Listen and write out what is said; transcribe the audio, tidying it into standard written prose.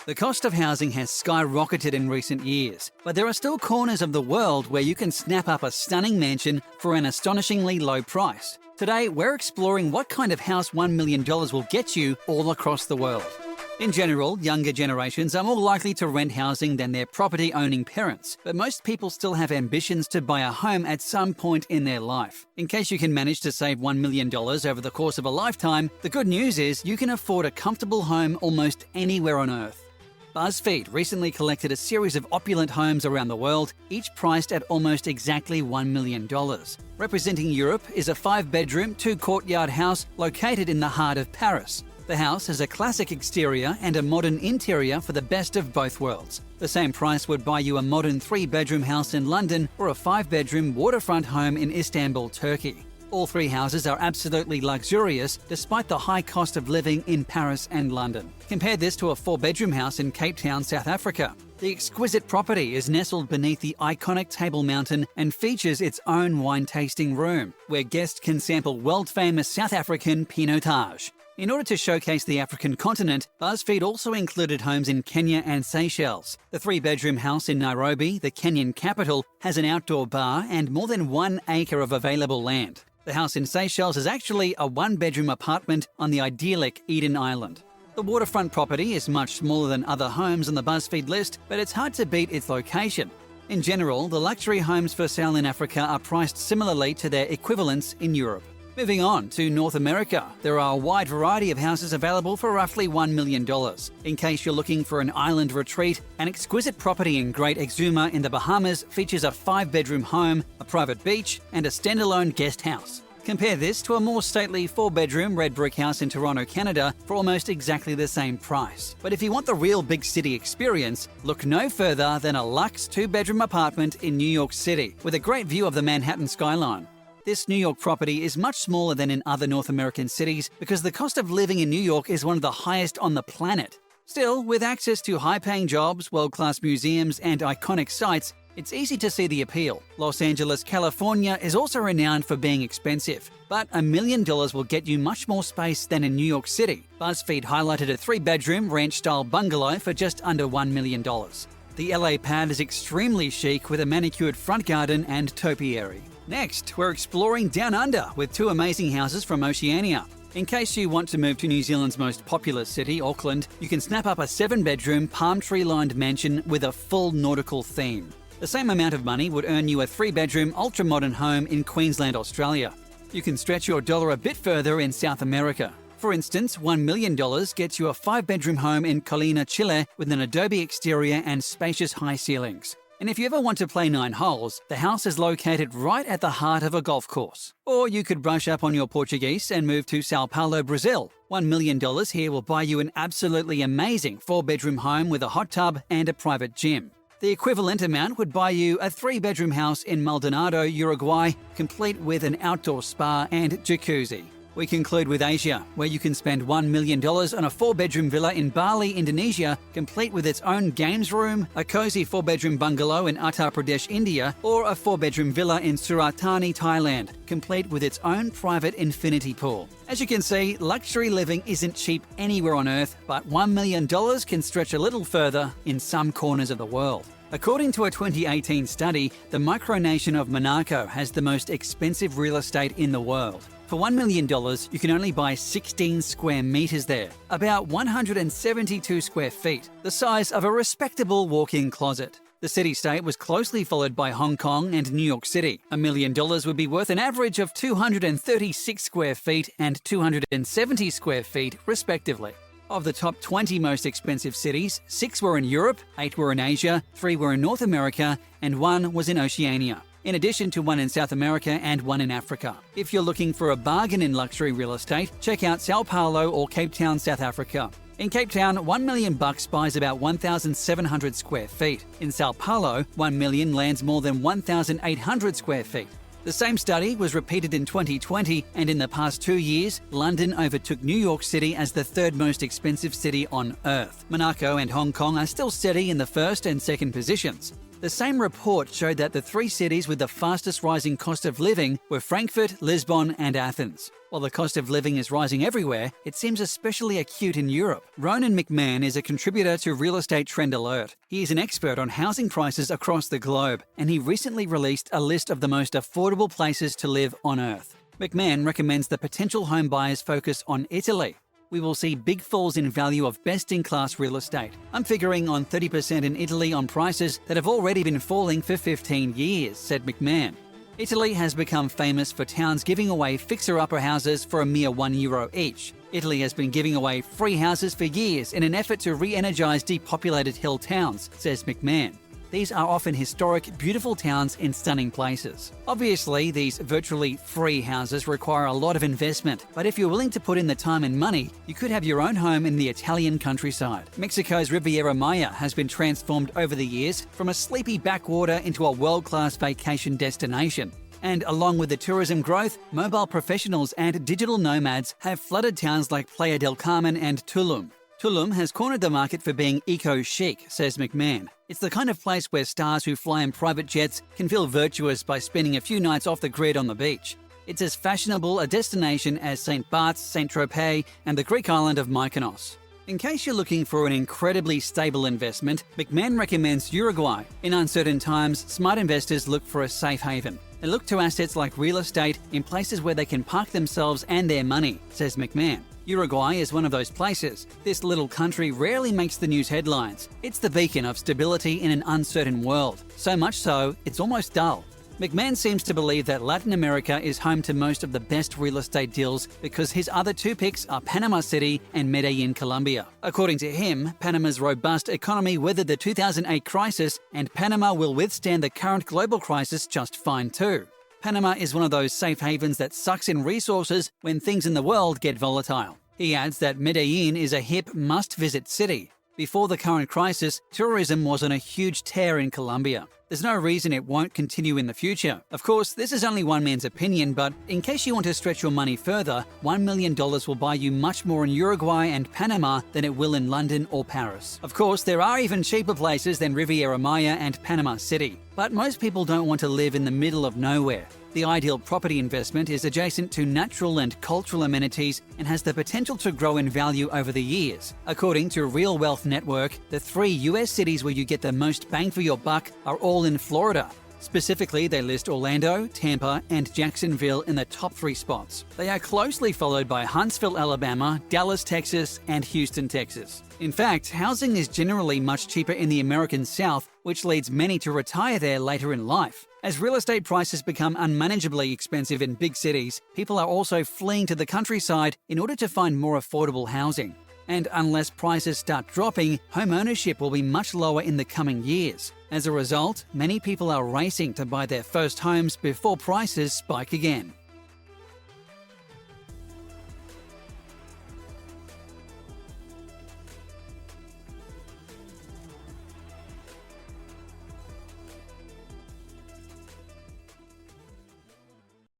The cost of housing has skyrocketed in recent years, but there are still corners of the world where you can snap up a stunning mansion for an astonishingly low price. Today, we're exploring what kind of house $1 million will get you all across the world. In general, younger generations are more likely to rent housing than their property-owning parents, but most people still have ambitions to buy a home at some point in their life. In case you can manage to save $1 million over the course of a lifetime, the good news is you can afford a comfortable home almost anywhere on Earth. BuzzFeed recently collected a series of opulent homes around the world, each priced at almost exactly $1 million. Representing Europe is a 5-bedroom, 2-courtyard house located in the heart of Paris. The house has a classic exterior and a modern interior for the best of both worlds. The same price would buy you a modern 3-bedroom house in London or a 5-bedroom waterfront home in Istanbul, Turkey. All 3 houses are absolutely luxurious despite the high cost of living in Paris and London. Compare this to a 4-bedroom house in Cape Town, South Africa. The exquisite property is nestled beneath the iconic Table Mountain and features its own wine tasting room, where guests can sample world-famous South African Pinotage. In order to showcase the African continent, BuzzFeed also included homes in Kenya and Seychelles. The 3-bedroom house in Nairobi, the Kenyan capital, has an outdoor bar and more than 1 acre of available land. The house in Seychelles is actually a 1-bedroom apartment on the idyllic Eden Island. The waterfront property is much smaller than other homes on the BuzzFeed list, but it's hard to beat its location. In general, the luxury homes for sale in Africa are priced similarly to their equivalents in Europe. Moving on to North America, there are a wide variety of houses available for roughly $1 million. In case you're looking for an island retreat, an exquisite property in Great Exuma in the Bahamas features a 5-bedroom home, a private beach, and a standalone guest house. Compare this to a more stately 4-bedroom red brick house in Toronto, Canada for almost exactly the same price. But if you want the real big city experience, look no further than a luxe 2-bedroom apartment in New York City with a great view of the Manhattan skyline. This New York property is much smaller than in other North American cities because the cost of living in New York is one of the highest on the planet. Still, with access to high-paying jobs, world-class museums, and iconic sites, it's easy to see the appeal. Los Angeles, California is also renowned for being expensive, but $1 million will get you much more space than in New York City. BuzzFeed highlighted a 3-bedroom ranch-style bungalow for just under $1 million. The LA pad is extremely chic with a manicured front garden and topiary. Next, we're exploring Down Under with 2 amazing houses from Oceania. In case you want to move to New Zealand's most populous city, Auckland, you can snap up a 7-bedroom, palm tree-lined mansion with a full nautical theme. The same amount of money would earn you a 3-bedroom, ultra-modern home in Queensland, Australia. You can stretch your dollar a bit further in South America. For instance, $1 million gets you a 5-bedroom home in Colina, Chile with an adobe exterior and spacious high ceilings. And if you ever want to play 9 holes, the house is located right at the heart of a golf course. Or you could brush up on your Portuguese and move to Sao Paulo, Brazil. $1 million here will buy you an absolutely amazing 4-bedroom home with a hot tub and a private gym. The equivalent amount would buy you a 3-bedroom house in Maldonado, Uruguay, complete with an outdoor spa and jacuzzi. We conclude with Asia, where you can spend $1 million on a 4-bedroom villa in Bali, Indonesia, complete with its own games room, a cozy 4-bedroom bungalow in Uttar Pradesh, India, or a 4-bedroom villa in Surat Thani, Thailand, complete with its own private infinity pool. As you can see, luxury living isn't cheap anywhere on Earth, but $1 million can stretch a little further in some corners of the world. According to a 2018 study, the micronation of Monaco has the most expensive real estate in the world. For $1 million, you can only buy 16 square meters there, about 172 square feet, the size of a respectable walk-in closet. The city-state was closely followed by Hong Kong and New York City. $1 million would be worth an average of 236 square feet and 270 square feet, respectively. Of the top 20 most expensive cities, 6 were in Europe, 8 were in Asia, 3 were in North America, and 1 was in Oceania, in addition to 1 in South America and 1 in Africa. If you're looking for a bargain in luxury real estate, check out Sao Paulo or Cape Town, South Africa. In Cape Town, $1 million buys about 1,700 square feet. In Sao Paulo, $1 million lands more than 1,800 square feet. The same study was repeated in 2020, and in the past 2 years, London overtook New York City as the 3rd most expensive city on Earth. Monaco and Hong Kong are still steady in the 1st and 2nd positions. The same report showed that the three cities with the fastest rising cost of living were Frankfurt, Lisbon, and Athens. While the cost of living is rising everywhere, it seems especially acute in Europe. Ronan McMahon is a contributor to Real Estate Trend Alert. He is an expert on housing prices across the globe, and he recently released a list of the most affordable places to live on Earth. McMahon recommends that potential home buyers focus on Italy. We will see big falls in value of best-in-class real estate. I'm figuring on 30% in Italy on prices that have already been falling for 15 years, said McMahon. Italy has become famous for towns giving away fixer-upper houses for a mere €1 each. Italy has been giving away free houses for years in an effort to re-energise depopulated hill towns, says McMahon. These are often historic, beautiful towns in stunning places. Obviously, these virtually free houses require a lot of investment, but if you're willing to put in the time and money, you could have your own home in the Italian countryside. Mexico's Riviera Maya has been transformed over the years from a sleepy backwater into a world-class vacation destination. And along with the tourism growth, mobile professionals and digital nomads have flooded towns like Playa del Carmen and Tulum. Tulum has cornered the market for being eco-chic, says McMahon. It's the kind of place where stars who fly in private jets can feel virtuous by spending a few nights off the grid on the beach. It's as fashionable a destination as St. Bart's, Saint-Tropez, and the Greek island of Mykonos. In case you're looking for an incredibly stable investment, McMahon recommends Uruguay. In uncertain times, smart investors look for a safe haven. They look to assets like real estate in places where they can park themselves and their money, says McMahon. Uruguay is one of those places. This little country rarely makes the news headlines. It's the beacon of stability in an uncertain world. So much so, it's almost dull. McMahon seems to believe that Latin America is home to most of the best real estate deals because his other two picks are Panama City and Medellin, Colombia. According to him, Panama's robust economy weathered the 2008 crisis, and Panama will withstand the current global crisis just fine too. Panama is one of those safe havens that sucks in resources when things in the world get volatile. He adds that Medellin is a hip, must-visit city. Before the current crisis, tourism was on a huge tear in Colombia. There's no reason it won't continue in the future. Of course, this is only one man's opinion, but in case you want to stretch your money further, $1 million will buy you much more in Uruguay and Panama than it will in London or Paris. Of course, there are even cheaper places than Riviera Maya and Panama City. But most people don't want to live in the middle of nowhere. The ideal property investment is adjacent to natural and cultural amenities and has the potential to grow in value over the years. According to Real Wealth Network, the 3 US cities where you get the most bang for your buck are all in Florida. Specifically, they list Orlando, Tampa, and Jacksonville in the top 3 spots. They are closely followed by Huntsville, Alabama, Dallas, Texas, and Houston, Texas. In fact, housing is generally much cheaper in the American South, which leads many to retire there later in life. As real estate prices become unmanageably expensive in big cities, people are also fleeing to the countryside in order to find more affordable housing. And unless prices start dropping, home ownership will be much lower in the coming years. As a result, many people are racing to buy their first homes before prices spike again.